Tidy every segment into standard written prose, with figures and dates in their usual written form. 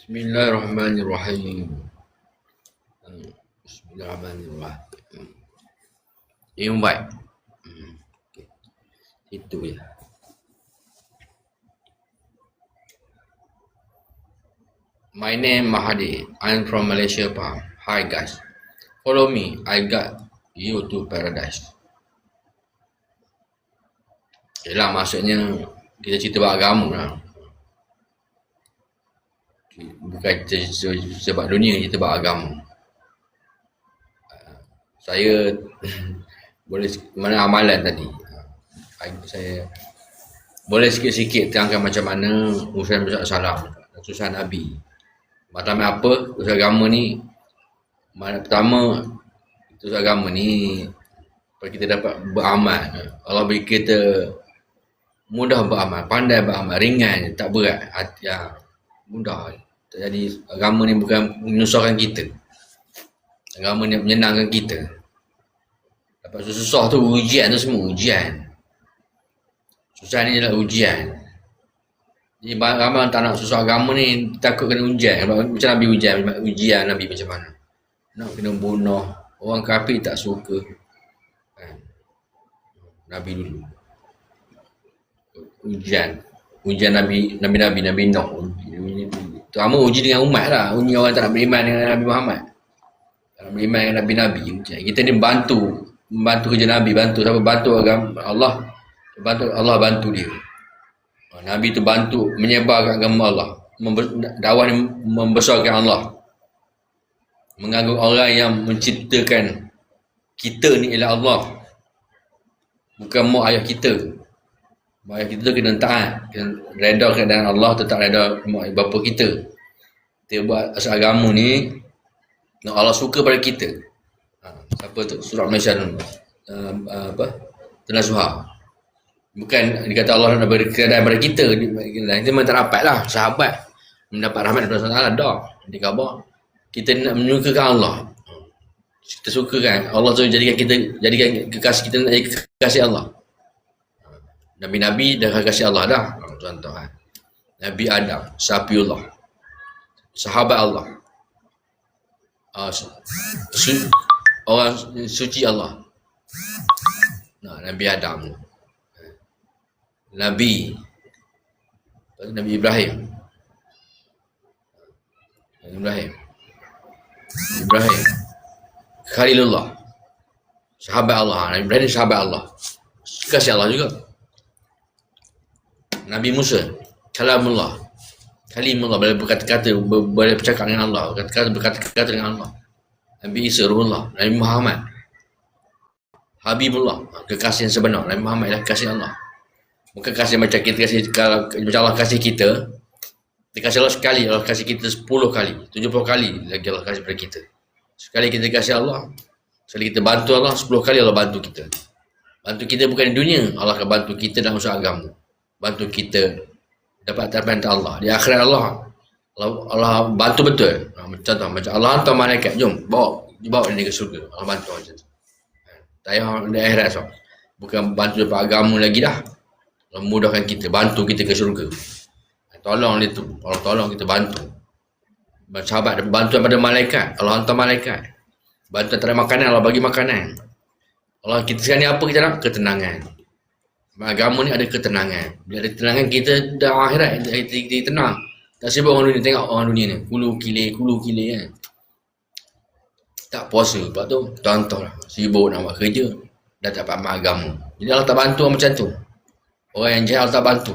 Bismillahirrahmanirrahim. Bismillahirrahmanirrahim. Invite. Okay. Itu ya. My name Mahadi. I'm from Malaysia, Pahang. Hi guys. Follow me. I got you to paradise. Yalah, maksudnya kita cerita agama lah. Bukan sebab dunia, kita sebab agama. Saya boleh mana amalan tadi. Saya boleh sikit-sikit terangkan macam mana urusan salam, urusan Nabi. Macam apa urusan agama ni? Pertama, urusan agama ni kita dapat beramal. Allah beri kita mudah beramal, pandai beramal, ringan, tak berat, ya, mudah. Jadi agama ni bukan menyusahkan kita. Agama ni menyenangkan kita. Dapat susah tu ujian tu semua ujian. Susah ni adalah ujian. Jadi ramai orang tak nak susah agama ni, takut kena ujian. Macam Nabi ujian Nabi macam mana. Nak kena bunuh. Orang kafir tak suka. Nabi dulu. Ujian Nabi Nuh. Terutama uji dengan umat lah. Uji orang tak nak beriman dengan Nabi Muhammad. Tak nak beriman dengan Nabi. Kita ni bantu kerja Nabi. Bantu agama Allah. Bantu dia. Nabi tu bantu menyebarkan agama Allah. Dakwah ni membesarkan Allah. Mengaku orang yang menciptakan kita ni ialah Allah. Bukan mak ayah kita. Mak ayah kita tu kena taat, kena reda keadaan Allah, tetap reda mak bapa kita. Kita buat asal agama ni, Allah suka pada kita. Siapa tu? Surah Malaysia tu. Tanasuha. Bukan dikata Allah nak beri keadaan pada kita. Itu memang tak dapat lah. Sahabat mendapat rahmat daripada Allah dah. Di khabar. Kita nak menyukakan Allah. Kita sukakan Allah tu jadikan kekasih kita nak jadi kekasih Allah. Nabi-Nabi dah kasih Allah dah. Contoh Nabi Adam, Safiullah, sahabat Allah, orang suci Allah. Nabi Adam, Nabi Ibrahim, Khalilullah, sahabat Allah. Nabi Ibrahim sahabat Allah, kasih Allah juga. Nabi Musa, Kalimullah, boleh berkata-kata, boleh bercakap dengan Allah, berkata-kata dengan Allah. Nabi Isa, Ruhullah. Nabi Muhammad, Habibullah, kekasih yang sebenar. Nabi Muhammad adalah kekasih Allah. Bukan kasih macam kita kasih, kalau macam Allah kasih kita, kasih Allah sekali, Allah kasih kita 10 kali, 70 kali lagi Allah kasih pada kita. Sekali kita kasih Allah, sekali kita bantu Allah, 10 kali Allah bantu kita. Bantu kita bukan di dunia, Allah akan bantu kita dalam usaha agama. Bantu kita dapat perintah Allah. Di akhirat Allah bantu betul. Contoh macam Allah hantar malaikat, jom bawa dia ke surga. Allah bantu macam tu. Tak payah di akhirat so. Bukan bantu dapat agama lagi dah. Allah mudahkan kita, bantu kita ke surga. Tolong dia tu. Allah tolong kita bantu. Sahabat dapat bantuan pada malaikat. Allah hantar malaikat. Bantuan tak ada makanan, Allah bagi makanan. Allah kita sekarang ni apa kita nak? Ketenangan. Agama ni ada ketenangan. Bila ada ketenangan, kita dah akhirat, kita tenang. Tak sibuk orang dunia. Tengok orang dunia ni, kulu kile kan. Tak puasa, sebab tu contohlah, sibuk nak buat kerja, dah tak dapat amal agama. Jadi Allah tak bantu orang macam tu. Orang yang jahat Allah tak bantu.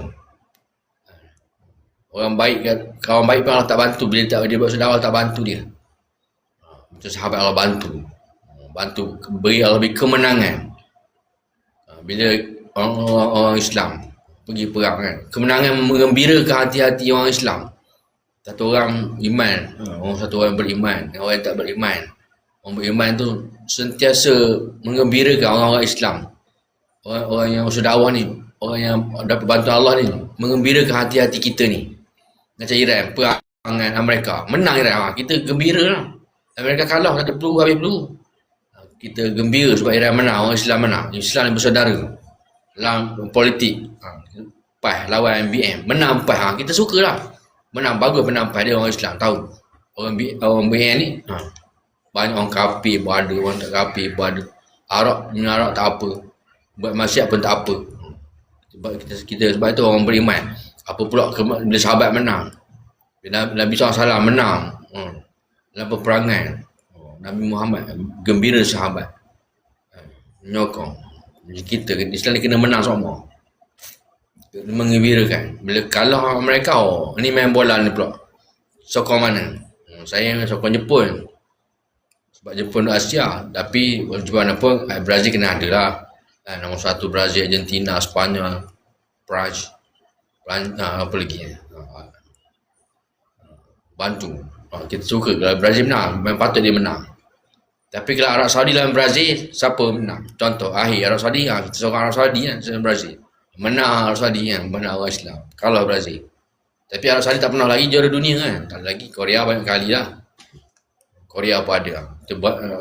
Orang baik, kawan baik pun Allah tak bantu. Bila dia buat saudara, Allah tak bantu dia. Macam sahabat Allah bantu beri Allah beri kemenangan. Bila orang Islam pergi perang kan, kemenangan menggembirakan hati-hati orang Islam. Satu orang iman, satu orang beriman, orang yang tak beriman. Orang beriman tu sentiasa menggembirakan orang-orang Islam. Orang yang sedawah ni, orang yang dapat bantuan Allah ni, menggembirakan hati-hati kita ni. Macam Iran, perang dengan Amerika, menang Iran, kita gembira lah. Amerika kalah, tak ada peluru, habis peluru. Kita gembira sebab Iran menang, orang Islam menang. Islam ni bersaudara dalam politik. PAS lawan MBM, menang PAS, kita suka lah. Menang, bagus penampai dia orang Islam, tahu. Orang BN ni, banyak orang kafir pun ada, orang tak kafir pun ada. Arak tak apa. Buat maksiat pun tak apa. Sebab itu orang beriman. Apa pula bila sahabat menang. Bila Nabi SAW menang. Dalam peperangan. Nabi Muhammad gembira sahabat. Menyokong. Kita Islam ni kena menang semua. Mengembirakan. Bila kalah mereka, ni main bola ni pula. Sokong mana? Saya sokong Jepun. Sebab Jepun Asia. Tapi Jepun apa, Brazil kena ada lah. Nombor 1 Brazil, Argentina, Sepanyol, Perancis, apa lagi? Bantu. Kita suka kalau Brazil menang, memang patut dia menang. Tapi kalau Arab Saudi lawan Brazil, siapa menang? Contoh, akhir Arab Saudi, kita seorang Arab Saudi kan, Brazil. Menang Arab Saudi kan, menang orang Islam. Kalau Brazil. Tapi Arab Saudi tak pernah lagi juara dunia kan. Tak lagi, Korea banyak kali lah. Korea apa ada.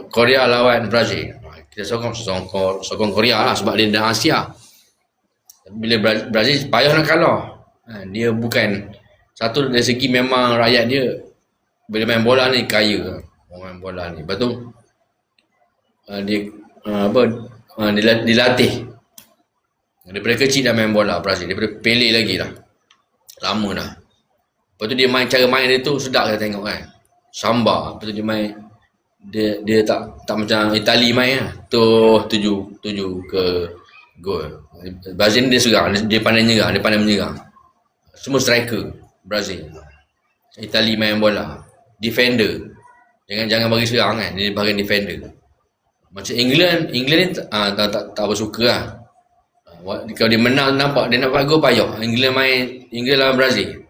Korea lawan Brazil. Kita sokong Korea lah sebab dia dalam Asia. Bila Brazil payah nak kalah. Dia bukan, satu dari segi memang rakyat dia bila main bola ni kaya. Orang main bola ni. Lepas tu dia dilatih. Daripada kecil dah main bola Brazil. Daripada Pele lagi lah. Lama dah. Lepas tu dia main, cara main dia tu sedap kita tengok kan. Samba. Lepas tu dia main, dia tak macam Itali main lah. Tuju ke gol. Brazil ni dia serang, dia pandai nyerang, dia pandai menyerang. Semua striker Brazil. Itali main bola, defender. Jangan bagi serang kan, dia bahagian defender. Macam England ni tak bersuka lah. Kalau dia menang nampak dia nak buat gol payah. England lawan Brazil.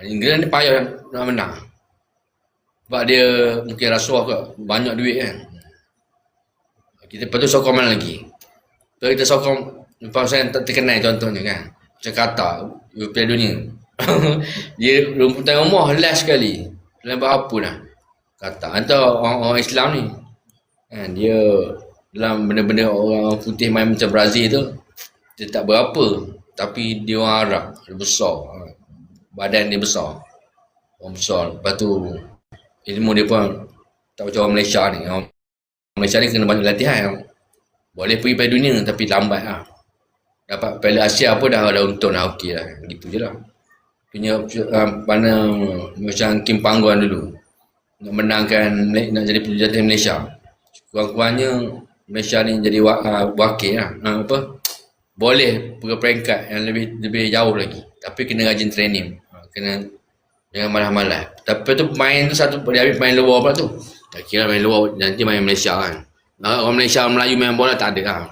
England ni payah nak menang. Sebab dia mungkin rasuah ke, banyak duit kan. Kita patut sokong mana lagi. Kalau kita sokong, saya tak terkenal contohnya kan. Macam Qatar, Piala Dunia. Dia rumputan rumah last sekali. Dalam apa dah. Qatar. Atau orang Islam ni. Kan, dia dalam benda-benda orang putih main macam Brazil tu, dia tak berapa. Tapi dia orang Arab. Dia besar. Badan dia besar. Orang besar. Lepas tu, ilmu dia pun tak macam orang Malaysia ni. Orang Malaysia ni kena banyak latihan. Boleh pergi Piala Dunia tapi lambat lah. Dapat Piala Asia pun dah untung lah, okey lah. Gitu je lah. Punya mana macam Kim Pangguan dulu. Nak menangkan, nak jadi penjajah Malaysia. Kurang-kurangnya Malaysia ni jadi wakil lah. Boleh pergi peringkat yang lebih jauh lagi. Tapi kena rajin training. Jangan malas-malas. Tapi tu main tu satu, dia ambil main luar pula tu. Tak kira main luar, nanti main Malaysia kan. Orang Malaysia, orang Melayu main bola tak ada lah.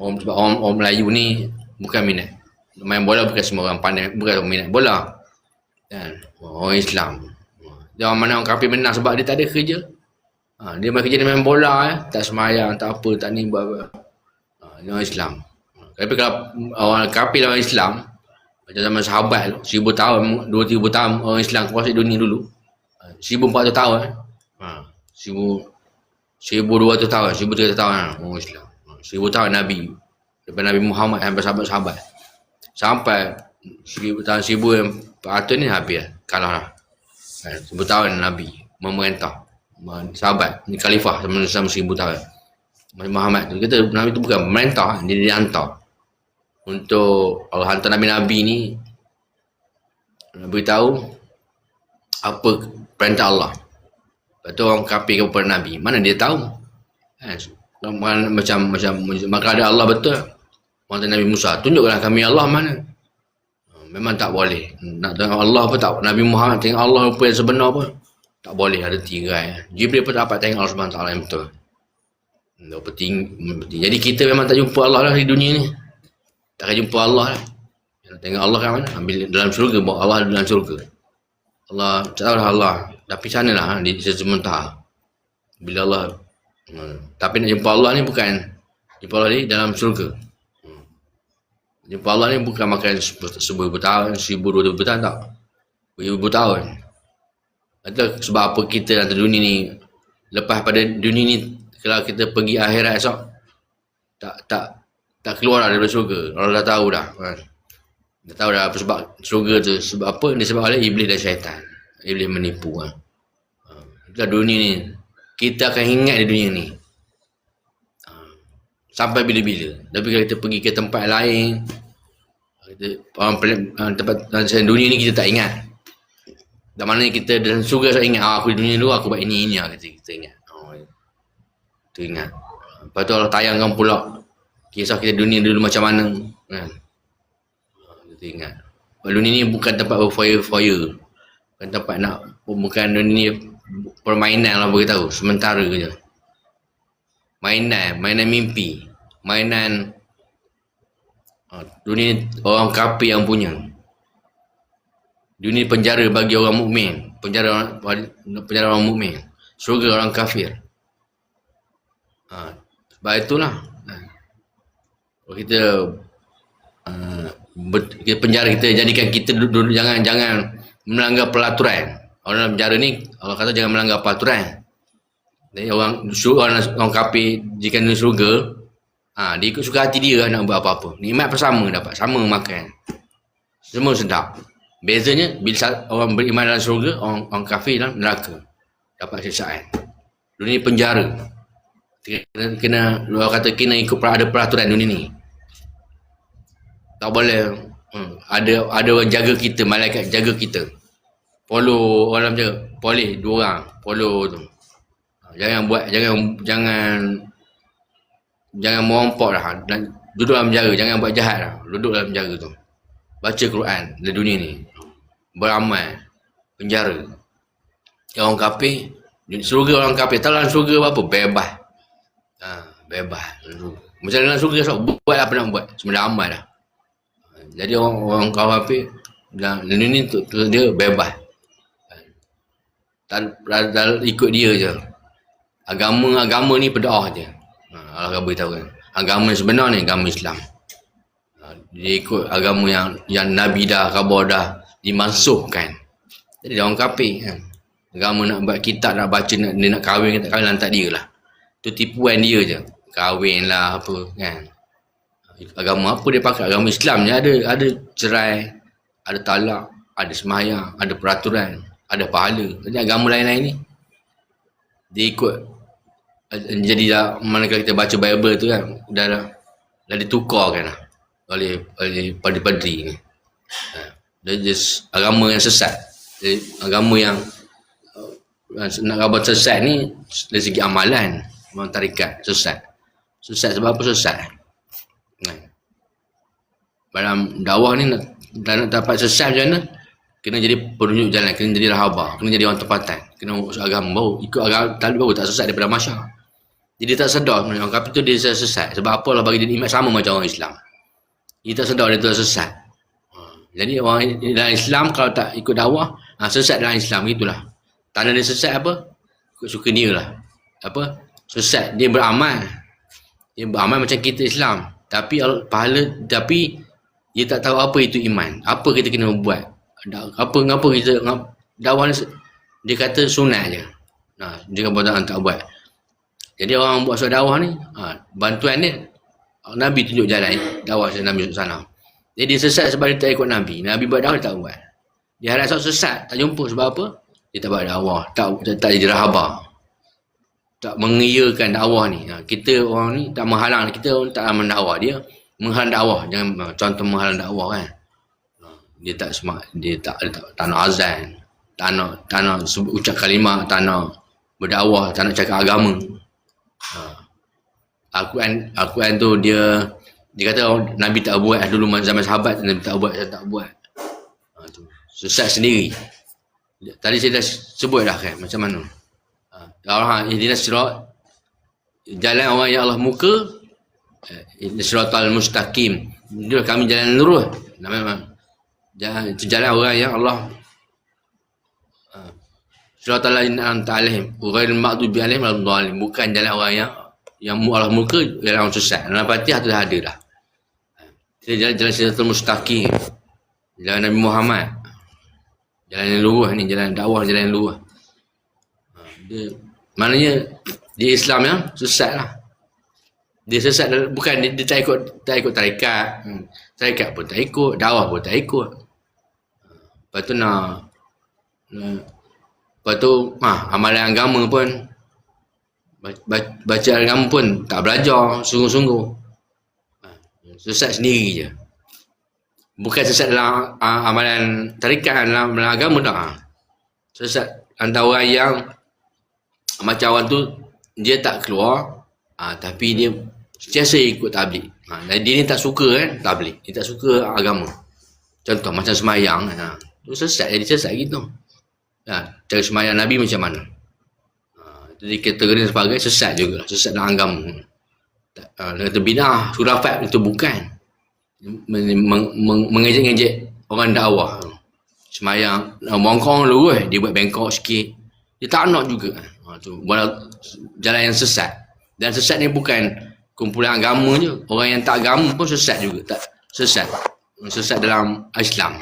Sebab orang Melayu ni bukan minat. Main bola bukan semua orang pandai, bukan orang minat bola. Orang Islam. Dia orang mana orang kafir menang sebab dia tak ada kerja. Dia main kerja, dia main bola tak semayang, tak apa, tak ni buat apa. Dia orang Islam. Tapi kalau orang kafir lawan Islam, macam zaman sahabat tu, 1000 tahun, 2,000 tahun orang Islam kuasai dunia dulu. 1400 tahun. 1200 tahun, 1300 tahun orang Islam. 1000 tahun Nabi. Daripada Nabi Muhammad sampai sahabat-sahabat. Sampai 1000 tahun, 1400 ni habis lah. Kalah lah. 1000 tahun Nabi memerintah. Sahabat, ni khalifah sama 1000 tahun. Muhammad tu, kata Nabi tu bukan memerintah, dia dihantar. Untuk Allah hantar Nabi-Nabi ni beritahu apa perintah Allah. Lepas tu orang kafir kepada Nabi, mana dia tahu? Macam maka ada Allah betul. Orang Nabi Musa, tunjuklah kami Allah mana. Memang tak boleh. Nak tengok Allah pun tak. Nabi Muhammad tengok Allah apa yang sebenar pun tak boleh, ada tirai. Jibril pun tak dapat tengok Allah SWT yang betul. Jadi kita memang tak jumpa Allah lah di dunia ni. Tak akan jumpa Allah lah. Nak tengok Allah kan mana? Ambil dalam syurga, bawa Allah dalam syurga. Allah, tak tahu lah Allah. Tapi sana lah, di sementara. Bila Allah, tapi nak jumpa Allah ni bukan, jumpa Allah ni dalam syurga. Jumpa Allah ni bukan makan 1000 tahun, 1200 tahun tak. 1000 tahun. Atau sebab apa kita dalam dunia ni, lepas pada dunia ni, kalau kita pergi akhirat esok, tak keluar lah daripada syurga. Allah dah tahu dah kan. Dah tahu dah apa sebab syurga tu. Sebab apa? Disebab oleh iblis dan syaitan. Iblis menipu kan. Itulah dunia ni. Kita akan ingat di dunia ni. Sampai bila-bila. Tapi kalau kita pergi ke tempat lain, tempat dunia ni kita tak ingat. Dan mana kita dalam surga saya ingat, aku di dunia dulu aku buat ini kita ingat. Kita ingat. Lepas tu Allah tayangkan pula kisah kita dunia dulu macam mana kan. Kita ingat. Dunia ni bukan tempat berfoya-foya. Bukan tempat bukan dunia ni permainan lah beritahu. Sementara je. Mainan mimpi. Mainan dunia orang kafir yang punya. Dunia penjara bagi orang mukmin, penjara orang mukmin, syurga orang kafir. Sebab itulah kalau kita penjara kita jadikan kita duduk jangan melanggar peraturan. Orang dalam penjara ni Allah kata jangan melanggar peraturan. Jadi orang kafir jika ni syurga, dia ikut suka hati dia nak buat apa-apa. Nikmat bersama dapat, sama makan. Semua sedap. Bezanya bila orang beriman dalam syurga, orang kafir dalam neraka. Dapat siksaan. Dunia penjara. Kena orang kata kena ikut ada peraturan dunia ni. Tak boleh ada orang jaga kita, malaikat jaga kita. Follow orang jaga, polis 2 orang, follow tu. Jangan merompok dah. Dan duduk dalam penjara, jangan buat jahat dah. Duduk dalam penjara tu. Baca Quran di dunia ni. Beramal. Penjara. Orang kafir, surga orang kafir. Tahu dalam surga apa? Bebas. Bebas. Macam dalam surga buat apa nak buat. Semua dah amal dah. Jadi orang kafir dalam dunia ni dia bebas. Ikut dia je. Agama ni berdoa je. Allah beritahu kan. Agama sebenar ni agama Islam. Dia ikut agama yang Nabi dah khabar dah dimansuhkan. Jadi dia orang kafir kan. Agama nak buat kitab, nak baca, dia nak kahwin, tak kahwin, lantak dia lah. Tu tipuan dia je. Kahwin lah apa kan. Agama apa dia pakai? Agama Islam je ada cerai, ada talak, ada sembahyang, ada peraturan, ada pahala. Jadi agama lain-lain ni dia ikut. Jadi dah manakala kita baca Bible tu kan, dah ditukarkan lah oleh padri-padri ni. Dia just agama yang sesat. Agama yang nak khabar sesat ni dari segi amalan, memang tarikat sesat. Sesat sebab apa sesat? Dalam dakwah ni nak dapat sesat macam mana? Kena jadi penunjuk jalan, kena jadi rahabah, kena jadi orang tempatan, kena usul agama baru, ikut agama talib baru tak sesat daripada masyarakat. Jadi tak sedar orang kafir tu dia sesat. Sebab apa Allah bagi dia nikmat sama macam orang Islam. Dia tak sedar dia tu sesat. Jadi orang dalam Islam kalau tak ikut dakwah, sesat dalam Islam gitulah. Tanda dia sesat apa? Ikut suka dia lah. Apa? Sesat. Dia beramal. Dia beramal macam kita Islam. Tapi pahala, tapi dia tak tahu apa itu iman. Apa kita kena buat. Ngapa kita dakwah ni, dia kata sunat je. Dia kata tak buat. Jadi orang buat surat dakwah ni, bantuan dia Nabi tunjuk jalan dakwah Nabi SAW. Jadi dia sesat sebab dia tak ikut Nabi. Nabi buat dakwah dia tak buat. Dia harap sesat, tak jumpa sebab apa? Dia tak buat dakwah, tak jadi rahabah. Tak mengiyakan dakwah ni. Kita orang ni tak menghalang, kita orang tak mendakwah, dia menghalang dakwah. Jangan contoh menghalang dakwah kan. Dia tak semak, dia tak nak azan, tak nak ucap kalimah, tak nak berdakwah, tak nak cakap agama. Al-Quran tu dia kata Nabi tak buat dulu zaman sahabat, Nabi tak buat, saya tak buat. Sesat sendiri. Tadi saya dah sebut dah kan macam mana. Ihdinas sirat, jalan orang yang Allah muka, siratal mustaqim. Dia kami jalan lurus. Jalan orang yang Allah siratal ladzina an'amta 'alaihim ghairil maghdubi 'alaihim waladdallin. Bukan jalan orang yang Allah muka, jalan orang sesat. Dalam Fatihah tu dah ada dah. Jalan siratal mustaqim. Jalan Nabi Muhammad. Jalan yang lurus ni, jalan dakwah, jalan yang lurus. Maknanya dia Islam yang sesat lah. Dia sesat, bukan dia tak ikut tarikat. Tarikat pun tak ikut, dakwah pun tak ikut. Lepas tu lepas tu amalan agama pun, baca agama pun tak belajar sungguh-sungguh. Sesat sendiri je. Bukan sesat dalam amalan tarikat, dalam agama tak. Sesat antara orang yang macam orang tu dia tak keluar, tapi dia sentiasa ikut tabligh. Dia ni tak suka kan tabligh, dia tak suka agama. Contoh macam semayang, tu sesat, jadi sesat gitu. Cara semayang Nabi macam mana? Jadi kategori sebagai sesat juga, sesat dalam agama. Kata bid'ah, khurafat itu bukan. Mengejek-ngejek orang dakwah. Semayang bongkong dulu dia buat bengkok sikit. Dia tak nak juga. Tu jalan yang sesat. Dan sesat ni bukan kumpulan agama je. Orang yang tak agama pun sesat juga. Tak sesat. Sesat dalam Islam.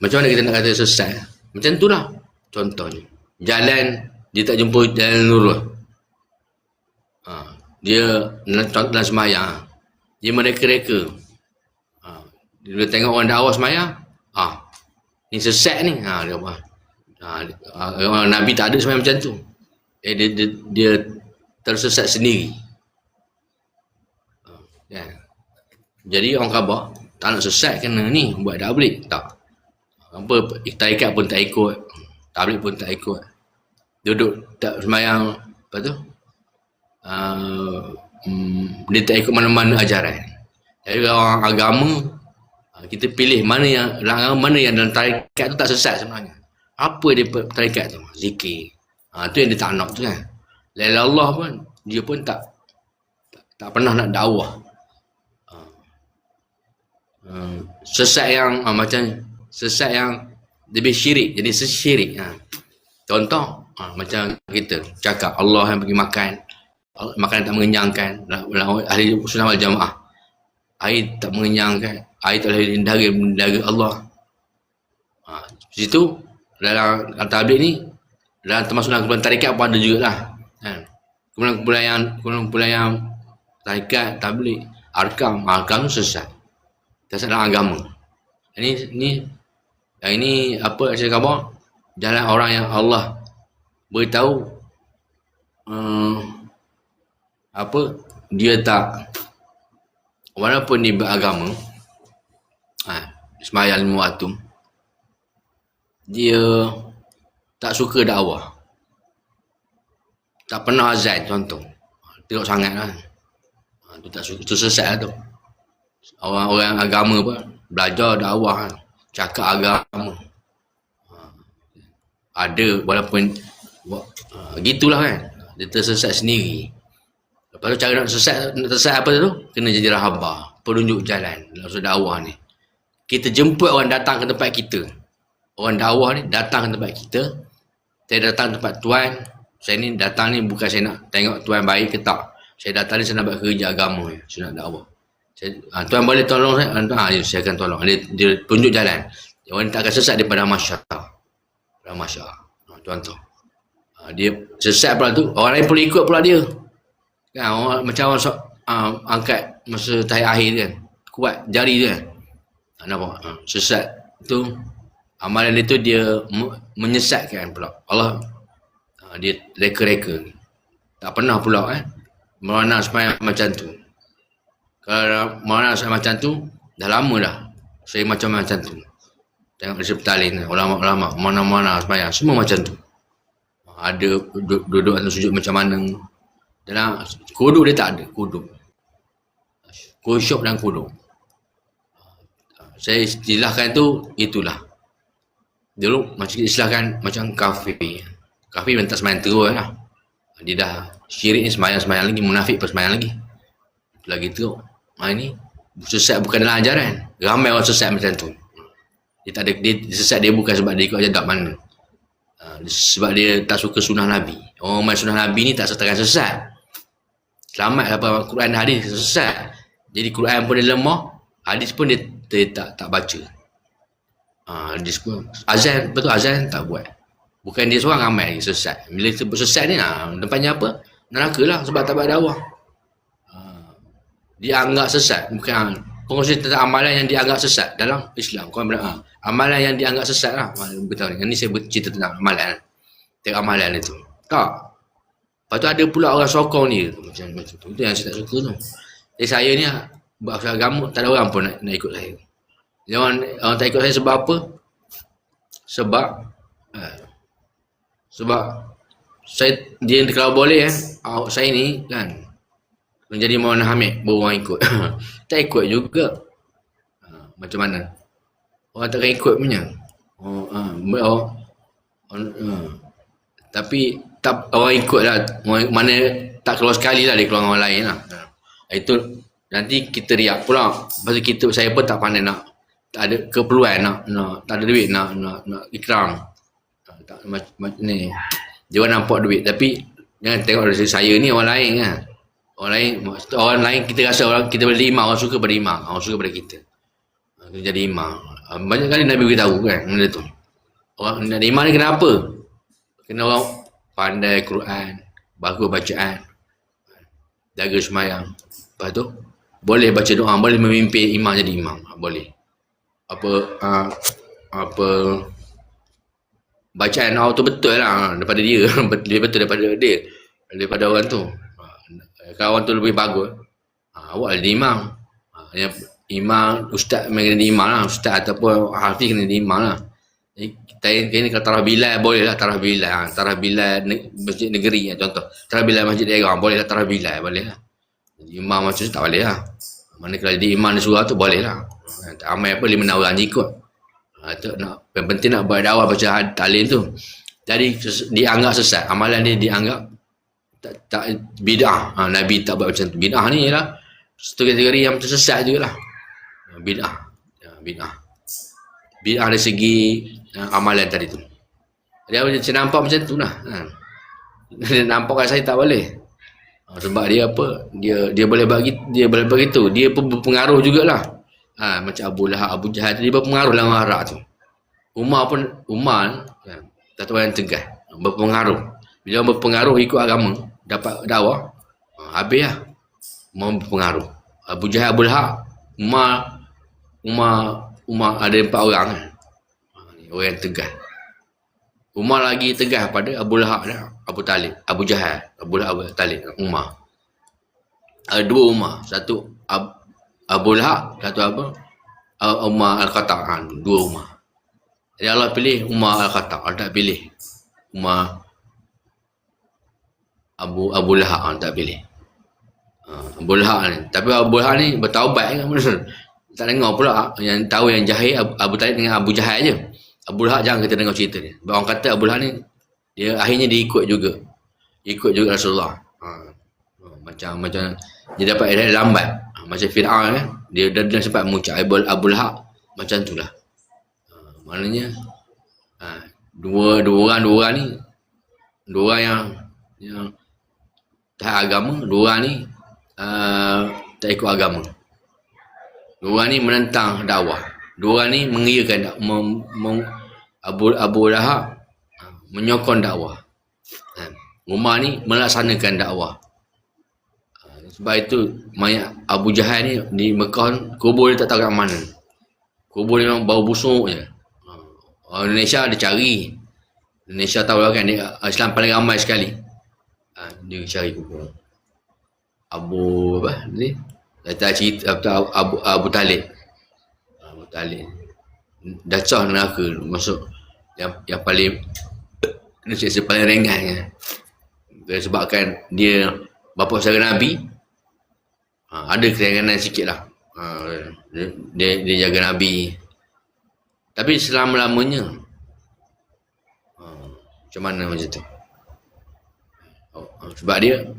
Macam mana kita nak kata sesat? Macam tu lah. Contohnya. Jalan, dia tak jumpa jalan lurus. Dia dalam semayang. Dia mereka-reka. Dia tengok orang dakwah semayang. Ni sesat ni. Orang Nabi tak ada semayang macam tu. Dia tersesat sendiri. Jadi orang khabar tak nak sesat kena ni buat tabligh. Tak. Apa tarikat pun tak ikut, tabligh pun tak ikut. Duduk tak semayang, apa tu? Dia tak ikut mana-mana ajaran. Jadi orang agama, kita pilih mana yang dalam tarikat tu tak sesat sebenarnya. Apa dia tarikat tu? Zikir. Tu yang dia tak nak tu kan. La ilaha illallah pun dia pun tak pernah nak dakwah. Sesat yang macam sesat yang lebih syirik, jadi sesyirik. Contoh macam kita cakap Allah yang bagi makan, makanan tak mengenyangkan, ahli sunnah wal jamaah, air tak mengenyangkan, air tak boleh mendaga Allah. Situ dalam tabligh ni, dalam termasuk dalam kumpulan tarikat pun ada jugalah. Kumpulan yang tarikat, tabligh, arkam sesat. Sesat dalam agama. Ini apa saya khabar? Jalan orang yang Allah beritahu dia tak, walaupun dia beragama, semayang 5 waktu, dia tak suka dakwah, tak pernah azan contoh, teruk sangat lah. Tu tak suka, tu sesat lah tu. Orang agama pun belajar dakwah, cakap agama, ada walaupun gitulah kan, dia tersesat sendiri. Lepas tu cara nak tersesat apa tu? Kena jadi rahabah, penunjuk jalan dalam dakwah ni. Kita jemput orang datang ke tempat kita. Orang dakwah ni datang ke tempat kita. Saya datang ke tempat tuan, saya ni datang ni bukan saya nak tengok tuan baik ke tak. Saya datang ni saya nak buat kerja agama, saya nak dakwah. Tuan boleh tolong saya? Saya akan tolong. Dia tunjuk jalan. Orang tak akan sesat daripada masyarakat. Tuan tu. Dia sesat pula tu, orang lain pula ikut pula dia. Kan, orang, macam orang angkat masa tahiyat akhir kan. Kuat jari dia kan. Nampak? Sesat tu, amalan dia tu dia menyesatkan pula. Allah, dia reka-reka. Tak pernah pula kan. Merana semayang macam tu. Kalau mana saya macam tu, dah lama dah saya macam tu. Tengok di Septalin, ulama-ulama mana-mana semayang, semua macam tu. Ada duduk atau sujud macam mana. Dalam kuduk dia tak ada, kuduk. Khusyuk dan kuduk. Saya istilahkan tu, itulah. Dulu macam istilahkan macam kafir. Kafir memang tak semayang terus lah. Dia dah syirik ni semayang lagi, munafik pun semayang lagi. Lagi teruk. Ini sesat bukan dalam ajaran. Ramai orang sesat macam tu. Dia tak ada, dia sesat dia bukan sebab dia ikut ajaran tak mana. Sebab dia tak suka sunnah Nabi. Orang main sunnah Nabi ni tak sertakan sesat. Selamat apa Quran dan hadis sesat. Jadi Quran pun dia lemah, hadis pun dia tak baca. Hadis pun azan, betul azan tak buat. Bukan dia seorang, ramai sesat. Bila sebut sesat ni, tempatnya apa? Neraka lah, sebab tak berdakwah. Dia anggap sesat, bukan kongsi tentang amalan yang dianggap sesat dalam Islam. Amalan yang dianggap sesat lah. Betul ni. Ini saya bercerita tentang amalan. Tengok amalan itu. Tak. Lepas tu ada pula orang sokong dia. Macam tu. Itu yang saya tak suka tu. Jadi saya ni beragama, tak ada orang pun nak ikut saya. Orang tak ikut saya sebab apa? Sebab dia kalau boleh saya ni kan menjadi Maulana Hamid baru orang ikut. Tak ikut juga. Macam mana? Orang takkan ikut punya. Tapi tak orang ikut lah. Mana tak keluar sekali lah, dia keluar orang lain lah. Itu nanti kita riak pula. Pasal saya pun tak pandai nak, tak ada keperluan nak tak ada duit nak ikram. Tak ni. Dia orang nampak duit, tapi jangan tengok dari saya ni orang lain kan. Orang lain kita rasa kita boleh imam, orang suka pada imam, orang suka pada kita. Jadi imam. Banyak kali Nabi beritahu kan benda tu. Orang nak imam ni kenapa? Kena orang pandai Quran, bagus bacaan, jaga sembahyang. Lepas tu boleh baca doa, boleh memimpin imam jadi imam, boleh. Apa bacaan awak tu betul lah daripada dia. Dia betul daripada orang tu. Kalau orang tu lebih bagus, awak jadi imam. Imam, ustaz memang kena jadi imam lah. Ustaz ataupun hafiz kena jadi imam lah. Kita ni kalau tarah bilal, boleh lah tarah bilal. Tarah bilal masjid negeri contoh. Tarah bilal masjid daerah, boleh lah tarah bilal, boleh lah. Jadi imam macam tu tak boleh lah. Mana kalau jadi imam di surau tu boleh lah. Tak ramai apa 5 orang je ikut. Yang penting nak berdakwah baca taklim tu. Jadi dianggap sesat. Amalan dia dianggap tak bid'ah. Nabi tak buat macam tu. Bid'ah ni ialah satu kategori yang tersesat juga lah. Bid'ah. Bid'ah dari segi amalan tadi tu. Dia nampak macam tu lah. Nampak kat saya tak boleh. Sebab dia apa? Dia boleh bagi tu. Dia pun berpengaruh jugalah. Macam Abu Lahab, Abu Jahal dia berpengaruh dalam Arab tu. Umar tak tahu yang tegas, berpengaruh. Bila orang berpengaruh ikut agama, dapat dakwah, habis lah. Mau berpengaruh. Abu Jahal, Abu Lahab, Umar ada 4 orang kan. Orang yang tegas. Umar lagi tegas pada Abu Lahab dah, Abu Talib, Abu Jahal, Abu Lahab, Abu Talib, Umar. Ada 2 Umar, satu Abu Lahab, satu apa? Umar Al-Khattab, 2 Umar. Jadi Allah pilih Umar Al-Khattab, Allah tak pilih Umar Abu Lahab, tak pilih. Abu Lahab ni. Tapi Abu Lahab ni bertaubat kan. Tak dengar pula yang tahu yang jahil Abu Talib dengan Abu Jahal je. Abu Lahab jangan kita dengar cerita dia. Sebab orang kata Abu Lahab ni dia akhirnya dia ikut juga Rasulullah. Macam dia dapat lambat. Macam Fir'aun kan, dia dah sempat mengucap Abu Lahab macam tu lah. Maknanya dua orang ni, dua orang yang tak agama, dua orang ni tak ikut agama. Dua orang ni menentang dakwah. Dua orang ni mengiyakan Abu Lahab menyokong dakwah. Umar ni melaksanakan dakwah. Sebab itu mayat Abu Jahal ni di Mekah, kubur dia tak tahu kat mana. Kubur dia memang bau busuk je. Orang Indonesia dia cari. Indonesia tahu lah kan, dia Islam paling ramai sekali. Dia cari kubur Abu apa ni? Kata cerita Abu Talib. Abu Talib. Dacah neraka masuk yang paling siksa paling ringan kan. Sebabkan dia bapa saudara Nabi. Ada keringanan sikit lah. Dia jaga Nabi. Tapi selama-lamanya macam mana macam tu? Sebab dia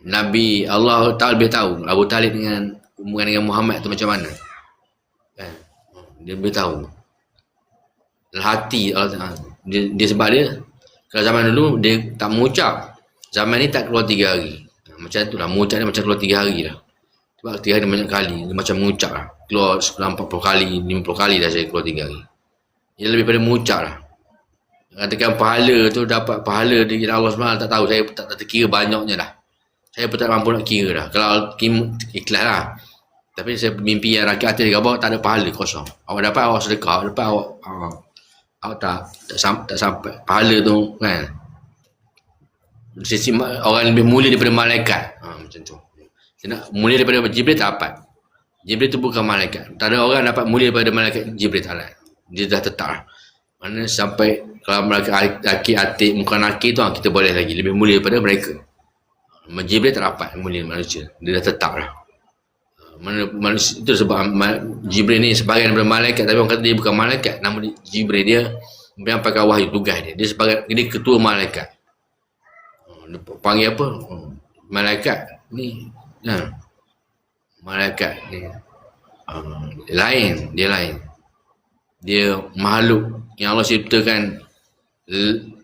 Nabi Allah Ta'ala lebih tahu Abu Talib dengan hubungan dengan Muhammad tu macam mana kan? Dia lebih tahu hati Allah Ta'ala. Dia sebab dia kalau zaman dulu dia tak mengucap. Zaman ni tak keluar 3 hari. Macam tu lah, mengucap dia macam keluar 3 hari dah. Sebab 3 hari banyak kali, dia macam mengucap lah. Keluar 40 kali, 50 kali dah saya keluar 3 hari. Dia lebih pada mengucap lah. Katakan pahala tu dapat pahala di Allah SWT, tak tahu, saya tak terkira banyaknya dah. Saya pun tak mampu nak kira dah. Kalau ikhlas lah. Tapi saya mimpi yang rakyat atas dia tak ada pahala, kosong. Awak dapat, awak sedekah, awak dapat, awak tak sampai pahala tu kan. Sisi orang lebih mulia daripada malaikat. Macam tu. Mulia daripada Jibril tak dapat. Jibril tu bukan malaikat. Tak ada orang dapat mulia daripada malaikat Jibril tak ada. Dia dah tetap. Mana sampai kalau malaikat laki atik muka nakir tu kita boleh lagi lebih mulia daripada mereka. Jibril tak dapat mulia manusia. Dia dah tetap lah. Manusia itu sebab Jibril ni sebahagian daripada malaikat, tapi orang kata dia bukan malaikat. Nama dia Jibril, dia menyampaikan wahyu, tugas dia. Dia ketua malaikat. Dia panggil apa? Malaikat ni. Malaikat ni. Lain. Dia makhluk yang Allah ciptakan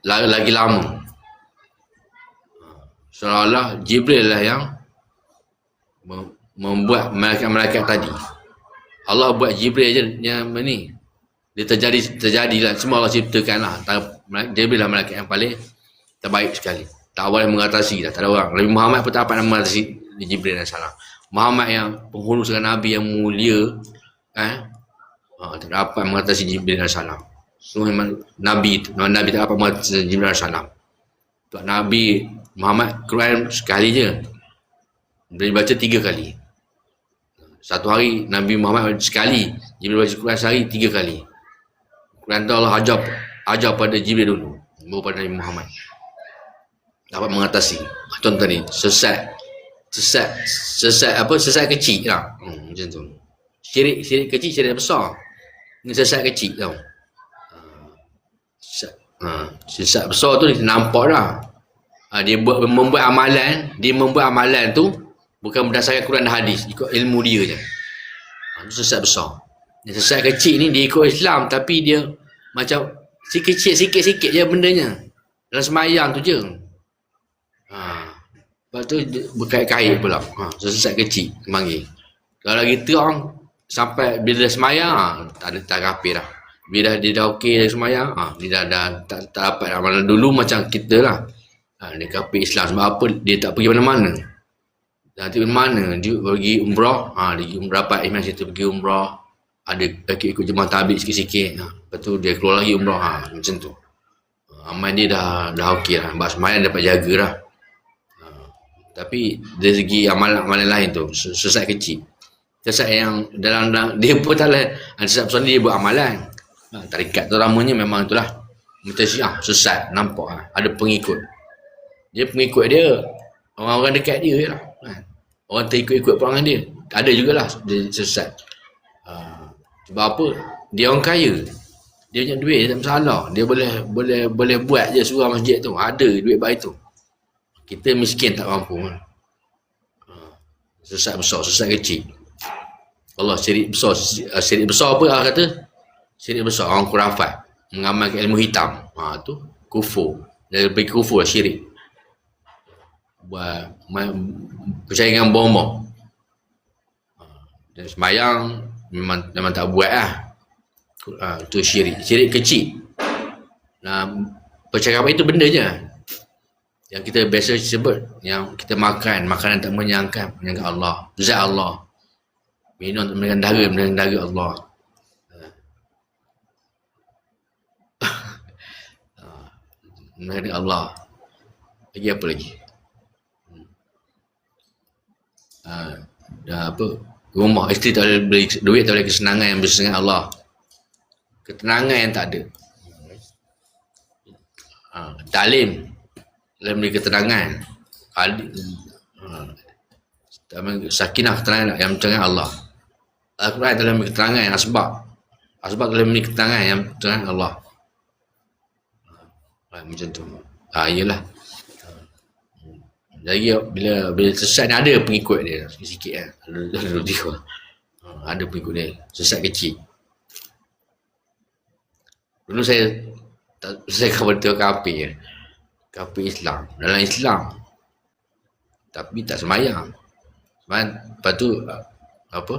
lagi lama. Seolah-olah Jibril lah yang membuat malaikat-malaikat tadi. Allah buat Jibril je yang ni. Dia terjadilah. Semua Allah ciptakan lah. Jibril lah malaikat yang paling terbaik sekali. Tak boleh mengatasi dah. Tak ada orang. Nabi Muhammad pun tak dapat nak mengatasi Jibril dan salam. Muhammad yang penghulu segala Nabi yang mulia, tak dapat mengatasi Jibril dan salam. Semua Nabi tak dapat mengatasi Jibril dan salam. Tuan Nabi Muhammad Quran sekali je. Boleh baca 3 kali. Satu hari Nabi Muhammad sekali. Jibril baca Quran sehari 3 kali. Quran tu Allah ajar pada Jibril dulu, baru pada Nabi Muhammad dapat mengatasi. Contoh ni sesat kecil lah. Macam tu. Syirik kecil, syirik besar. Ini sesat kecil tau. Sesat besar tu dia nampak dah. Dia membuat amalan tu bukan berdasarkan Quran dan hadis, ikut ilmu dia je. Itu sesat besar. Yang sesat kecil ni dia ikut Islam, tapi dia macam sikit-sikit je bendanya. Dalam semayang tu je. Lepas tu berkait-kait pula. Sesat kecil panggil. Kalau lagi terang sampai bila dah semayang, tak kafir dah. Bila dia dah okey dari semayang, dia dah tak dapat amalan dulu macam kita lah. Dia kafir Islam sebab apa? Dia tak pergi mana-mana. Nanti mana dia pergi umrah, dia pergi umrah dapat iman situ, pergi umrah, ada ikut jemaah tabligh sikit-sikit, lepas tu dia keluar lagi umrah, macam tu. Amal dia dah okey lah, sebab semayang dapat jaga lah. Tapi dari segi amalan lain tu sesat kecil, sesat yang dalam dia pun tak boleh, sesat besar dia buat amalan. Tarikat tu namanya memang itulah macam Syiah, sesat, nampak ada pengikut dia, orang-orang dekat dia je lah. Orang terikut-ikut perangai dia. Ada jugalah dia sesat. Sebab apa? Dia orang kaya. Dia punya duit, dia tak masalah. Dia boleh buat je surau masjid tu. Ada duit baik tu. Kita miskin tak mampu. Sesat besar, sesat kecil. Allah syirik besar. Syirik besar apa Allah kata? Syirik besar, orang khurafat. Mengamalkan ilmu hitam. Tu kufur. Dia pergi kufur, syirik. Buat percaya dengan bomo. Dan sembahyang memang tak buat lah. Itu syirik kecil. Percakapan itu benda je yang kita biasa sebut, yang kita makan, makanan tak menyenangkan Allah, zat Allah. Minum tak menyenangkan dara Allah. Mengenai Allah. Lagi apa lagi? Rumah isteri tak boleh beli duit, tak boleh kesenangan yang bersama dengan Allah, ketenangan yang tak ada. Talim dalam beli ketenangan, sakinah, ketenangan yang bersama dengan Allah. Al-Quran dalam beli ketenangan yang asbab dalam beli ketenangan yang bersama dengan Allah. Macam tu. Iyalah. Lagi bila sesat ni ada pengikut dia sikit kan. Ada pengikut dia, sesat kecil. Dulu saya kata kafir Islam, dalam Islam, tapi tak semayang. Lepas tu apa?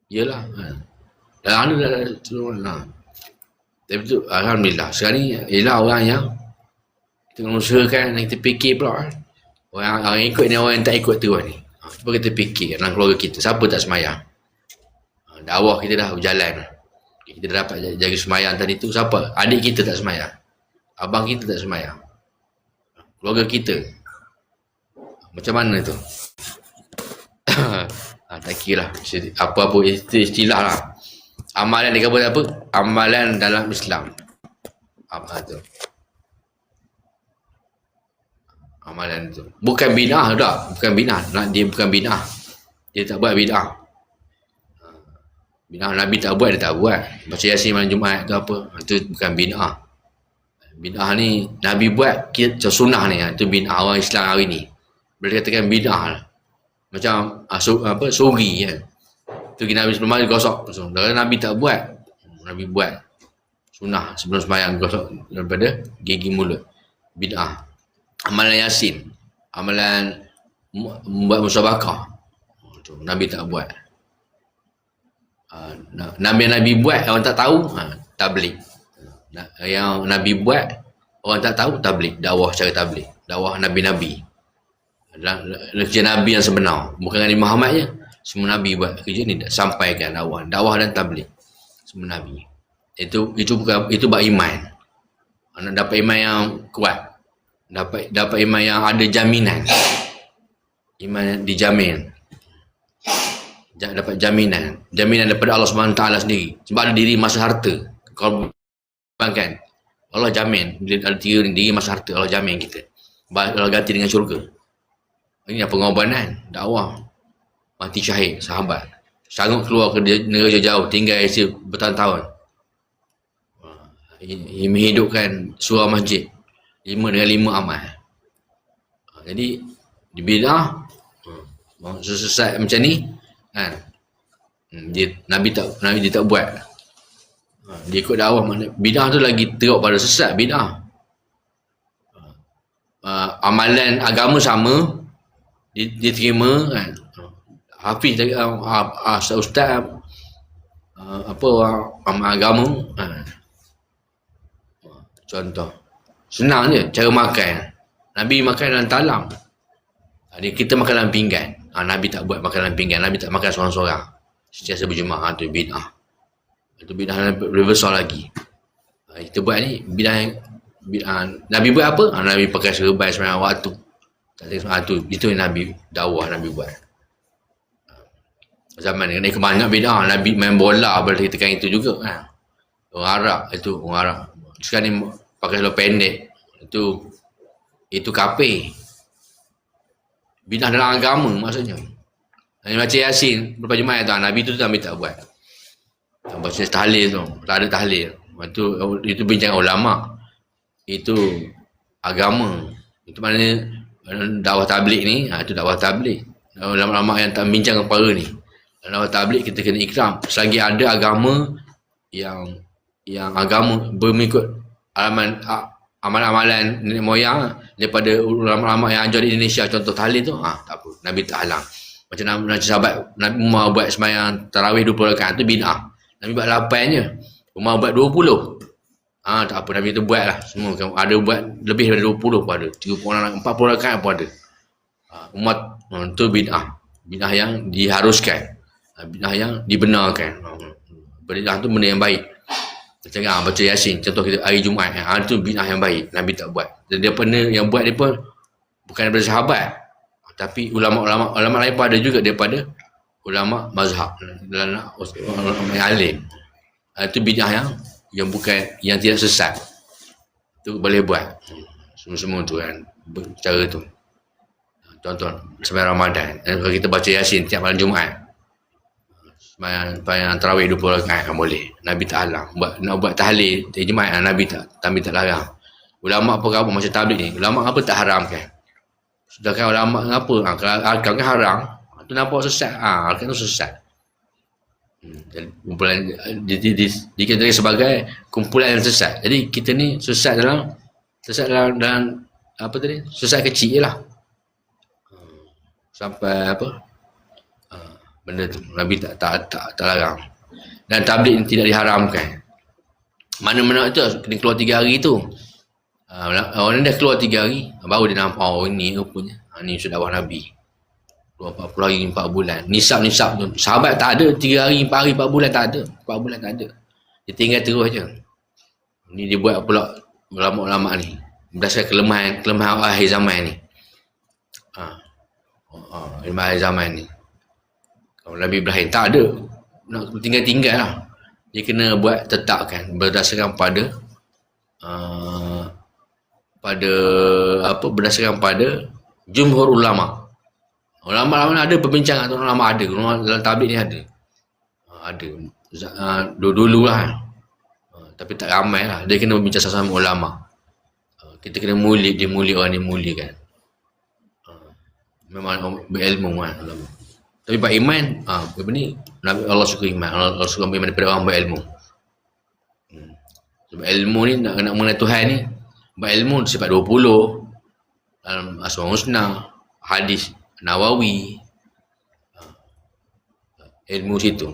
Yelah, Tapi tu alhamdulillah sekarang ni ialah orang yang tengah usahakan, kita fikir pula orang ikut ni, orang yang tak ikut tu ni. Cuba kita fikir dalam keluarga kita, siapa tak semayang? Dakwah kita dah berjalan, kita dah dapat jaga semayang tadi tu. Siapa? Adik kita tak semayang, abang kita tak semayang, keluarga kita macam mana tu? Tak kira lah apa-apa istilah lah. Amalan dia kata apa? Amalan dalam Islam. Apa tu? Amalan tu bukan bid'ah dah, bukan bid'ah. Dia bukan bid'ah, dia tak buat bid'ah. Bid'ah Nabi tak buat, dia tak buat. Baca Yasin malam Jumaat tu apa, itu bukan bid'ah. Bid'ah ni Nabi buat, kita sunnah ni, itu bid'ah orang Islam hari ni boleh katakan bid'ah lah. Macam suri kan, tu Nabi sebelum mari gosok. Nabi tak buat, Nabi buat sunnah sebelum sembahyang, gosok daripada gigi mulut. Bid'ah. Amalan Yasin, amalan membuat musabakah, Nabi tak buat. Nabi buat, orang tak tahu, tabligh. Yang Nabi buat, orang tak tahu, tabligh. Dakwah cara tabligh, dakwah Nabi-Nabi, kerja Nabi yang sebenar, bukan Nabi Muhammad je. Semua Nabi buat kerja ni, sampaikan dakwah dan tabligh. Semua Nabi itu bukan, itu bab iman. Nak dapat iman yang kuat, dapat iman yang ada jaminan, iman dijamin, dapat jaminan daripada Allah SWT sendiri. Sebab ada diri masa harta. Kalau kan Allah jamin, bila ada diri masa harta, Allah jamin kita, Allah ganti dengan syurga. Ini pengorbanan dakwah. Mati syahid sahabat, sanggup keluar ke negara jauh, tinggal Asia bertahun-tahun, menghidupkan surah masjid 5 dengan 5 amal. Jadi di bid'ah sesat macam ni kan, Nabi dia tak buat. Dia ikut dakwah. Bid'ah tu lagi teruk pada sesat. Bid'ah amalan agama sama, diterima kan. Hafiz ustaz amal agama, contoh senang je cara makan. Nabi makan dalam talam, kita makan dalam pinggan. Nabi tak buat makan dalam pinggan. Nabi tak makan seorang-seorang, sentiasa berjemaah. Tu bid'ah. Itu bid'ah lebih besar lagi. Kita buat ni bid'ah. Nabi buat apa? Nabi pakai serban sembahyang waktu. Itu yang Nabi dakwah, Nabi buat. Zaman ni kebanyakan bid'ah. Nabi main bola, boleh katakan itu juga kan. Orang Arab, orang Arab sekarang ni pakai seluar pendek, itu kafir. Bid'ah dalam agama maksudnya. Baca Yasin berapa Jumaat tu, Nabi tu Nabi tak buat. Baca tahlil tu, tak ada tahlil. Itu bincang ulama. Itu agama. Itu maknanya dakwah tabligh ni, itu dakwah tabligh. Ulama-ulama yang tak bincang kepala ni, dakwah tabligh kita kena ikram. Selagi ada agama yang agama bermikut amalan-amalan nenek moyang daripada ulama-ulama yang ajar di Indonesia, contoh tahlil tu, tak apa, Nabi tak halang. Macam Nabi sahabat, Nabi Umar buat sembahyang tarawih 20 rakaat, tu bid'ah. Nabi buat 8 je, Umar buat 20. Tak apa, Nabi tu buat lah semua. Ada buat lebih daripada 20 pun ada, 30, 40 rakaat pun ada. Umat tu bid'ah. Bid'ah yang diharuskan, bid'ah yang dibenarkan. Bid'ah tu benda yang baik. Macam baca Yasin, contoh kita hari Jumaat, itu bid'ah yang baik. Nabi tak buat. Dan dia pernah yang buat, dia pun bukan daripada sahabat, tapi ulama-ulama lain pun ada juga daripada ulama mazhab, ulama yang alim. Itu bid'ah yang bukan, yang tidak sesat. Itu boleh buat. Semua-semua tu kan, cara tu. Contoh sembahyang Ramadan, kalau kita baca Yasin tiap malam Jumaat, sembahyang tarawih 20 rakaat boleh. Nabi tak halang. Nak buat tahlil di Jumaat, Nabi tak larang. Ulama apa macam tabligh ni, ulama apa tak haramkan. Sedangkan ulama apa, kalau arkan kan haram, tu nampak sesat. Arkan tu sesat. Kumpulan dikatakan sebagai kumpulan yang sesat. Jadi kita ni sesat dalam apa tadi? Sesat kecil je lah. Sampai apa? Benda tu Nabi tak larang. Dan tabligh tidak diharamkan. Mana-mana tu kena keluar 3 hari tu. Orang dah keluar 3 hari, baru dia nampak, oh ini rupanya. Ni sudah dakwah Nabi. 40 hari 4 bulan. Nisab tu. Sahabat tak ada 3 hari 4 hari 4 bulan tak ada. 4 bulan tak ada. Dia tinggal terus je. Ni dia buat pula ulama-ulama ni. Berdasarkan kelemahan akhir zaman ni. Akhir zaman ni. Kalau Nabi Ibrahim tak ada. Nak tinggal-tinggal lah. Dia kena buat tetapkan berdasarkan pada berdasarkan pada jumhur ulama. Ulama ada perbincangan atau ulama ada. Dalam tabligh ni ada. Ada. Dulu lah. Tapi tak ramai lah. Dia kena berbincang sama ulama. Kita kena mulia, dia mulia orang dia mulia kan. Memang berilmu kan ulama. Tapi bab iman, apa ni? Allah suka iman. Allah suka iman daripada orang berilmu. Sebab ilmu ni nak mengenai Tuhan ni, bab ilmu sifat 20 dalam Asmaul Husna, hadis Nawawi, ilmu situ.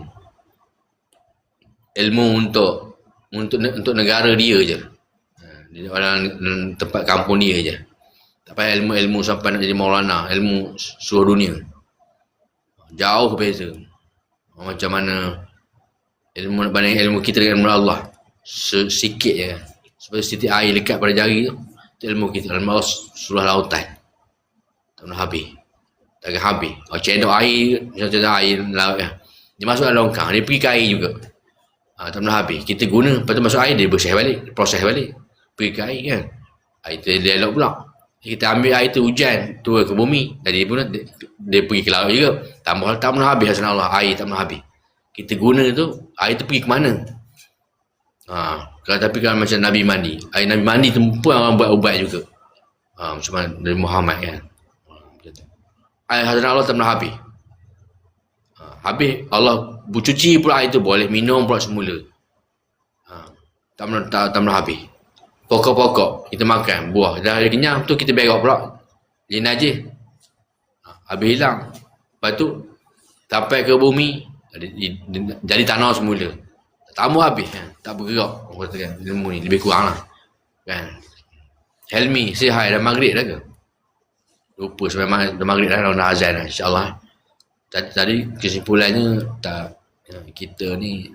Ilmu untuk negara dia je. Orang tempat kampung dia je. Tak payah ilmu sampai nak jadi maulana, ilmu seluruh dunia. Jauh beza. Macam mana ilmu nak banding ilmu kita dengan ilmu Allah. Sikit je kan. Seperti setitik air lekat pada jari tu, itu ilmu kita. Ilmu Allah seluruh lautan. Tak pernah habis. Takkan habis. Cendok air, macam air laut kan. Dia masuk dalam longkang, dia pergi ke air juga. Tak pernah habis. Kita guna, lepas tu masuk air, dia bersih balik, proses balik. Pergi ke air kan. Air tu dia laut pula. Kita ambil air tu hujan, turun ke bumi. Dan dia pergi ke laut juga. Tak pernah habis asal Allah. Air tak pernah habis. Kita guna tu, air tu pergi ke mana? Tapi kalau macam Nabi mandi. Air Nabi mandi tu pun orang buat ubat juga. Macam mana dari Muhammad kan. Air hasil Allah tak pernah habis. Habis Allah bercuci pula air tu. Boleh minum pula semula. Tak pernah habis. Pokok-pokok kita makan, buah. Dah ada kenyang tu kita berok pula. Dia najis. Habis hilang. Lepas tu sampai ke bumi, jadi tanah semula. Tak mau habis kan. Tak bergerak. Orang kata kan, ilmu ni lebih kurang lah. Kan. Helmi, say hi dah maghrib dah ke? Lupa sampai dah maghrib dah, dah azan lah, insyaAllah. Tadi kesimpulannya, kita ni,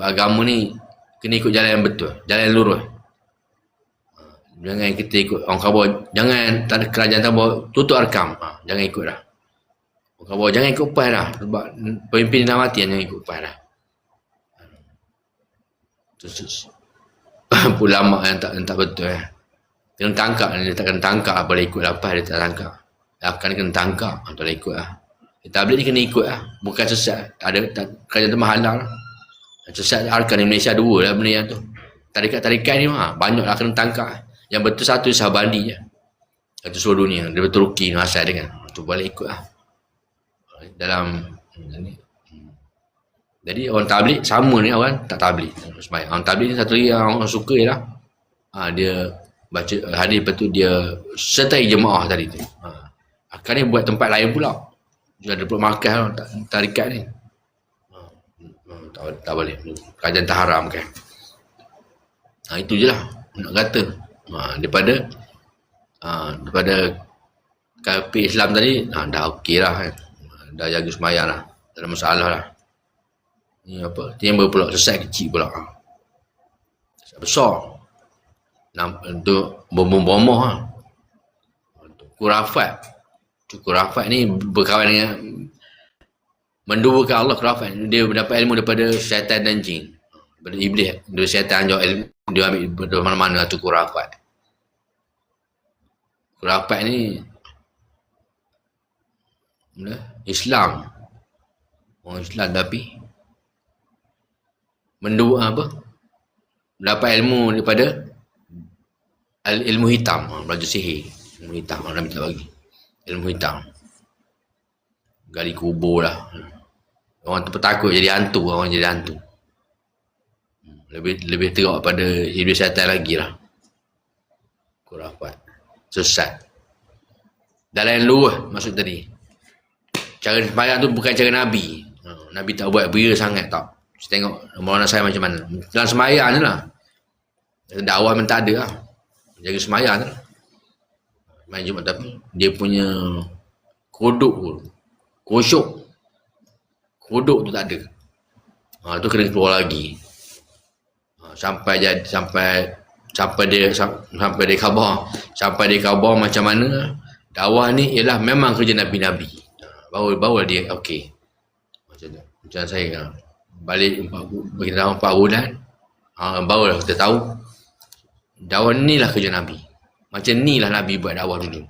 agama ni, kena ikut jalan yang betul. Jalan yang lurus. Jangan kita ikut orang khabar, jangan tak ada kerajaan tambah tutup arkam. Jangan ikut dah. Orang khabar jangan ikut pas dah. Sebab pemimpin dah mati, jangan ikut pas dah. Ulama yang tak betul kena tangkap. Dia tak kena tangkap, boleh ikut lapas dia tak tangkap. Akan kena tangkap, tak boleh ikut lah. Tabligh ni kena ikut lah. Bukan sesat. Kerajaan tu halal lah. Sesat arkan di Malaysia 2 lah benda yang tu. Tarikat-tarikat ni banyak lah kena tangkap. Yang betul satu Sahabandi je. Satu seluruh dunia. Dia betul Turki ni asal dia kan. Tu boleh ikut lah. Dalam ni. Jadi orang tabligh sama ni orang tak tabligh. Orang tabligh ni satu lagi yang orang suka ialah dia baca hadis, lepas tu dia sertai jemaah tadi tu. Akan ni buat tempat lain pula. Dia ada pula makan tarikat ni. Tak boleh. Kerajaan tak haram kan. Itu je lah nak kata. Daripada kafir Islam tadi dah okey lah kan. Dah jaga sembahyang lah. Tak ada masalah lah. Ni apa? Timbul pula sesat kecil pula. Sesat besar. Untuk bomoh-bomoh lah. Kurafat ni berkawan dengan menduakan Allah. Kurafat dia mendapat ilmu daripada syaitan dan jin. Daripada iblis. Daripada syaitan jauh ilmu. Dia ambil dari mana-mana tu kurafat. Kurafat ni Islam. Orang Islam tapi dapat ilmu daripada ilmu hitam. Belajar sihir. Ilmu hitam. Nabi tak bagi. Ilmu hitam. Gali kubur lah. Orang tu petakut jadi hantu. Orang jadi hantu. Lebih teruk pada iblis syaitan lagi lah. Kurafat. Sesat. Dalam luah maksud tadi. Cara sembahyang tu bukan cara Nabi. Nabi tak buat beria sangat tak. Saya tengok Maulana saya macam mana. Dalam semayang je lah. Dakwah memang tak ada lah. Jaga semayang je lah. Main Jumat, tapi dia punya kodok pun, kosyok, kodok tu tak ada. Tu kena keluar lagi. Sampai dia khabar macam mana dakwah ni ialah memang kerja Nabi-Nabi. Baru dia okey. Macam saya balik bagi dalam 4 bulan, barulah kita tahu dakwah ni lah kerja Nabi. Macam ni lah Nabi buat dakwah dulu.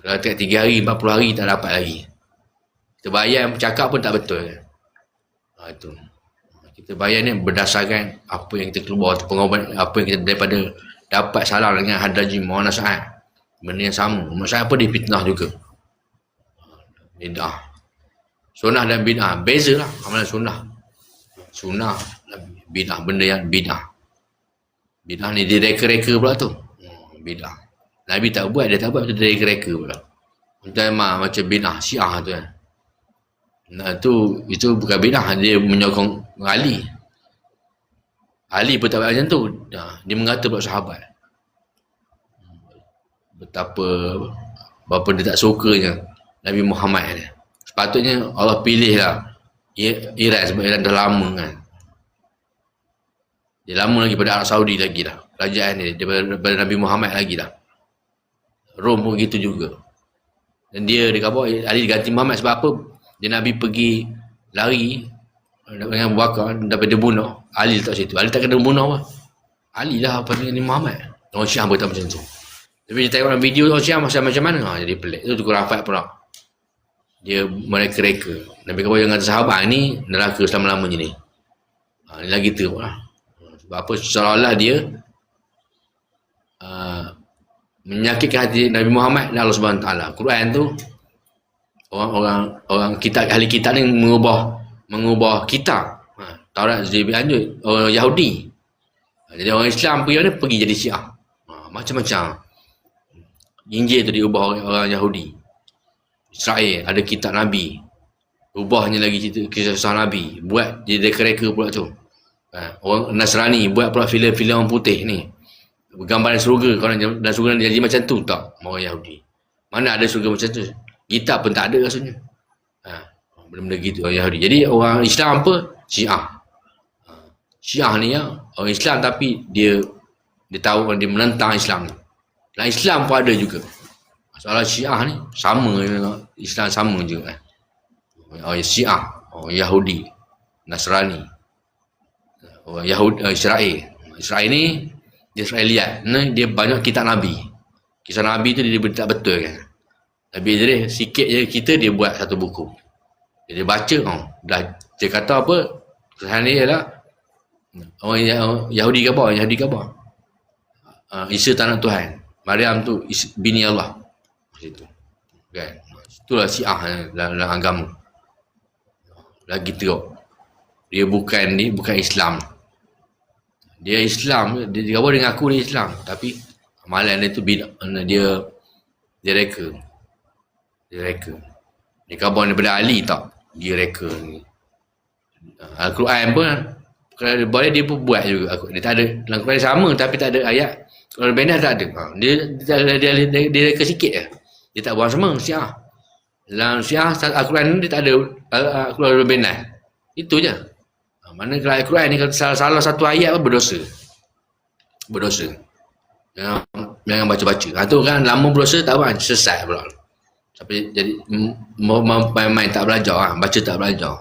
Kalau tak 3 hari, 40 hari tak dapat lagi. Kita bayar cakap pun tak betul kan. Itu. Kita bayar ni berdasarkan apa yang kita keluar, pengorbanan apa yang kita daripada dapat salah dengan Hadraji Maulana Sa'ad. Benda yang sama. Maksudnya apa, dia fitnah juga. Bid'ah. Sunnah dan bid'ah. Beza lah amalan sunnah. Sunnah, bid'ah. Benda yang bid'ah. Bid'ah ni dia reka-reka pula tu. Bid'ah. Nabi tak buat, dia tak buat, dia reka-reka pula. Macam bid'ah Syiah tu kan. Itu bukan bid'ah, dia menyokong Ali. Ali pun tak buat macam tu. Dia mengata pula sahabat. Berapa dia tak sukanya Nabi Muhammad ni. Sepatutnya Allah pilih lah Iran, sebab Iran dah lama kan. Dia lama lagi pada Arab Saudi lagi dah. Kerajaan ni daripada Nabi Muhammad lagi dah. Rom pun gitu juga. Dan dia khabar Ali diganti Muhammad sebab apa? Dia Nabi pergi lari dengan Abu Bakar daripada bunuh. Ali letak situ. Ali tak kena bunuh apa? Ali lah apa dengan Muhammad. Orang Syiah pun tak macam tu. Tapi dia tengok dalam video orang Syiah macam mana? Jadi pelik. Itu tukar rafat pula. Dia mereka-reka. Nabi khabar yang kata sahabat ni neraka selama-lamanya ni. Ni lagi teruk lah. Sebab apa? Seolah-olah dia menyakitkan hati Nabi Muhammad dan Allah Subhanahu Taala. Quran tu orang kitab, ahli kitab ni mengubah kitab. Taurat lebih lanjut orang Yahudi. Jadi orang Islam pergi jadi Syiah. Macam-macam. Injil tu diubah orang Yahudi. Israel ada kitab Nabi. Ubahnya lagi kisah Nabi. Buat dia reka-reka pula tu. Orang Nasrani buat pula filem-filem orang putih ni. Gambaran surga. Kalau dalam surga jadi macam tu tak? Orang Yahudi. Mana ada surga macam tu? Kitab pun tak ada rasanya. Benda-benda gitu orang Yahudi. Jadi orang Islam apa? Syiah. Syiah ni ya, orang Islam tapi dia tahu dia menentang Islam. Dalam Islam pun ada juga. Soal Syiah ni sama dengan Islam, sama juga kan. Orang Syiah, orang Yahudi, Nasrani, orang Yahudi, Israel ni dia Israeliat. Dia banyak kitab Nabi. Kisah Nabi tu dia tak betul kan. Nabi Idris sikit je kita dia buat satu buku. Dia baca dia kata apa? Kesan dia ialah orang Yahudi ke apa? Yahudi ke apa? Isa tanah Tuhan. Maryam tu bini Allah. Situ. Kan? Itulah Syiah dalam agama. Lagi teruk. Dia bukan Islam. Dia Islam, dia khabar dengan aku dia Islam, tapi amalan dia tu dia reka. Dia khabar daripada Ali tak? Dia reka ni. Al-Quran pun kalau boleh dia pun buat juga. Dia tak ada dalam Quran sama tapi tak ada ayat. Kalau benar tak ada. Dia reka sikit je. Dia tak buang semua Syiah. Dalam Syiah Al-Quran ni dia tak ada Al-Quran benar. Itu je. Mana kalau Al-Quran ni kalau salah satu ayat apa berdosa. Jangan baca-baca. Tu kan lama berdosa tak apa, sesat pula. Tapi jadi main tak belajar, baca tak belajar.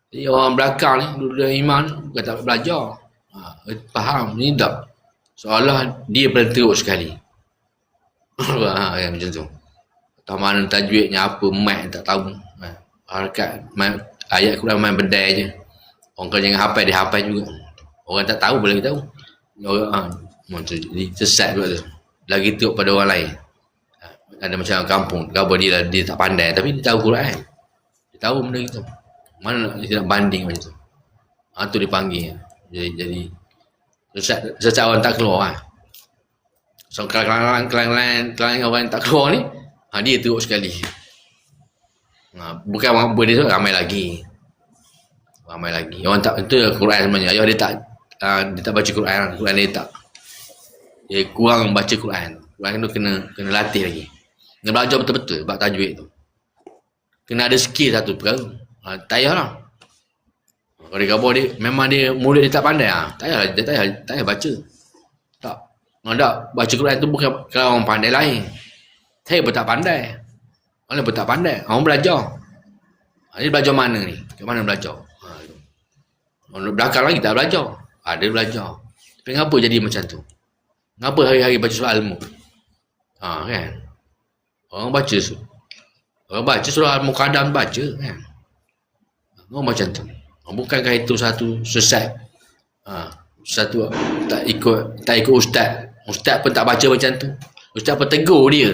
Jadi orang belakang ni duduk iman bukan tak belajar. Faham ni tak. Seolah dia paling teruk sekali. Macam tu. Tak mana tajwidnya apa, mat tak tahu. Harakat ayat Quran main bedai je. Orang kalau jangan hafal, dia hafal juga. Orang tak tahu boleh tahu. Orang jadi sesat pula tu. Lagi teruk pada orang lain. Ada macam kampung, khabar dia tak pandai tapi dia tahu Quran. Dia tahu benda itu. Mana dia nak banding macam tu. Tu dipanggil. Jadi sesat orang tak keluar kan. So kelang-kelang orang tak keluar ni, dia teruk sekali. Bukan apa dia tu, ramai lagi. Ramai lagi. Orang tak, itu Quran sebenarnya. Ayah dia tak baca Quran. Quran dia tak. Dia kurang baca Quran. Quran tu kena latih lagi. Kena belajar betul-betul bab tajwid tu. Kena ada skill satu perkara. Tak payahlah. Kalau dia kabur dia, memang dia mulut dia tak pandai. Tak payah, dia tak payah baca. Tak. Orang tak baca Quran tu bukan kalau orang pandai lain. Saya pun tak pandai. Orang pun tak pandai. Orang belajar. Dia belajar mana ni? Kat mana belajar? Orang belakang lagi tak belajar. Ada belajar. Tapi kenapa jadi macam tu? Kenapa hari-hari baca surah Al-Mulk? Kan? Orang baca surah Al-Muqaddam baca kan? Orang macam tu. Bukankah itu satu sesat? Satu tak ikut ustaz. Ustaz pun tak baca macam tu. Ustaz pun tegur dia.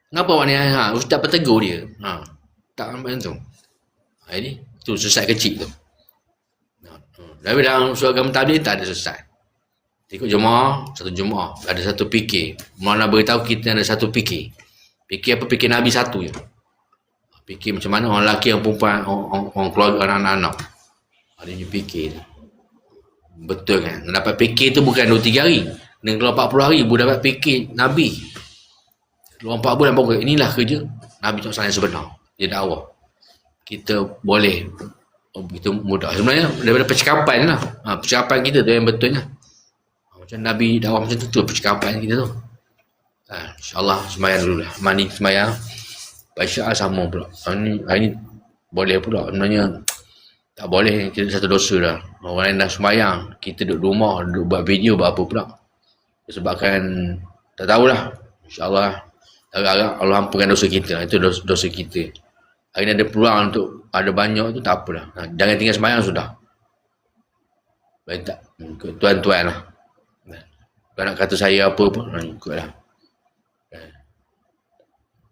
Kenapa awak ni? Ustaz pun tegur dia. Tak macam tu. Ini tu sesat kecil tu. Tapi dalam surah agama tabligh tak ada sesat. Ikut jemaah, satu jemaah ada satu fikir. Maulana beritahu kita ada satu fikir. Fikir apa? Fikir Nabi satu je. Fikir macam mana orang lelaki, orang perempuan, orang keluarga, anak-anak. Ada je fikir tu. Betul kan? Dapat fikir tu bukan 2-3 hari. Dengan keluar 40 hari baru dapat fikir Nabi. Keluar 4 bulan baru. Inilah kerja Nabi SAW yang sebenar. Dia dakwah. Kita boleh begitu mudah. Sebenarnya daripada percakapan lah. Percakapan kita tu yang betulnya. Macam Nabi dakwah macam tu percakapan kita tu. InsyaAllah sembahyang dulu lah. Mani sembahyang. Baca sama pula. Hari ni boleh pula. Sebenarnya tak boleh. Kita satu dosa dah. Orang lain dah sembahyang. Kita duduk rumah. Duduk buat video. Buat apa pula. Sebabkan tak tahulah. InsyaAllah. Agak-agak Allah ampunkan dosa kita. Itu dosa kita. Hari ni ada peluang untuk ada banyak tu tak apalah. Jangan tinggal sembahyang sudah. Baik tak? Tuan-tuan lah. Kalau nak kata saya apa pun, ikutlah.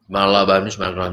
Subhanallah, subhanallah,